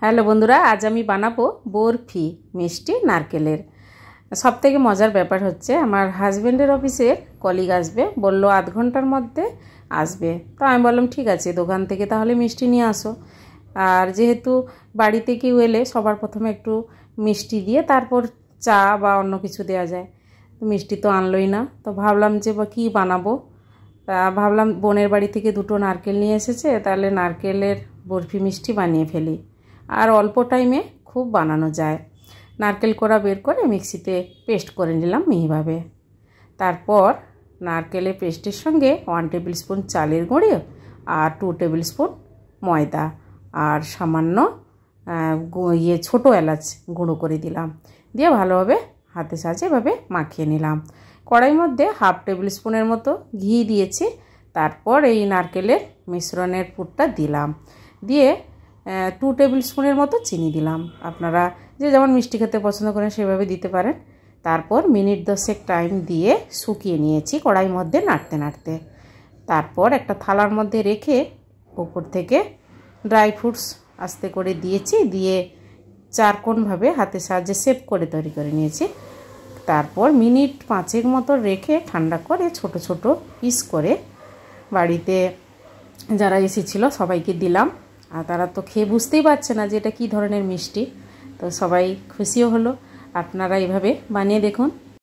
Hello বন্ধুরা, আজ আমি বানাবো বরফি মিষ্টি নারকেলের। সবথেকে মজার ব্যাপার হচ্ছে আমার হাজব্যান্ডের অফিসের কলিগ আসবে, বললো আধ ঘন্টার মধ্যে আসবে। তো আমি বললাম ঠিক আছে, দোকান থেকে তাহলে মিষ্টি নিয়ে আসো। আর যেহেতু বাড়িতে কেউ এলে সবার প্রথমে একটু মিষ্টি দিয়ে তারপর চা বা অন্য কিছু দেওয়া যায়। তো মিষ্টি তো আনলোই না, তো ভাবলাম যে বা কী বানাবো। তা ভাবলাম বোনের বাড়ি থেকে দুটো নারকেল নিয়ে এসেছে, তাহলে নারকেলের বরফি মিষ্টি বানিয়ে ফেলি। আর অল্প টাইমে খুব বানানো যায়। নারকেল কোড়া বের করে মিক্সিতে পেস্ট করে নিলাম মিহিভাবে। তারপর নারকেলের পেস্টের সঙ্গে 1 টেবিল স্পুন চালের গুঁড়ি আর 2 টেবিল স্পুন ময়দা আর সামান্য ছোটো এলাচ গুঁড়ো করে দিলাম, দিয়ে ভালোভাবে হাতে সাহায্যে এভাবে মাখিয়ে নিলাম। কড়াইয়ের মধ্যে 1/2 টেবিল স্পুনের মতো ঘি দিয়েছি। তারপর এই নারকেলের মিশ্রণের পুরটা দিলাম, দিয়ে 2 টেবিল স্পুনের মতো চিনি দিলাম। আপনারা যে যেমন মিষ্টি খেতে পছন্দ করেন সেভাবে দিতে পারেন। তারপর মিনিট 10 টাইম দিয়ে শুকিয়ে নিয়েছি কড়াইয়ের মধ্যে নাড়তে নাড়তে। তারপর একটা থালার মধ্যে রেখে উপর থেকে ড্রাই ফ্রুটস আস্তে করে দিয়েছি, দিয়ে চারকোণভাবে হাতের সাহায্যে শেপ করে তৈরি করে নিয়েছি। তারপর মিনিট 5 মতো রেখে ঠান্ডা করে ছোট ছোট পিস করে বাড়িতে যারা এসেছিলো সবাইকে দিলাম। আর তারা তো খেয়ে বুঝতেই পারছে না যে এটা কী ধরনের মিষ্টি, তো সবাই খুশিও হলো। আপনারা এইভাবে বানিয়ে দেখুন।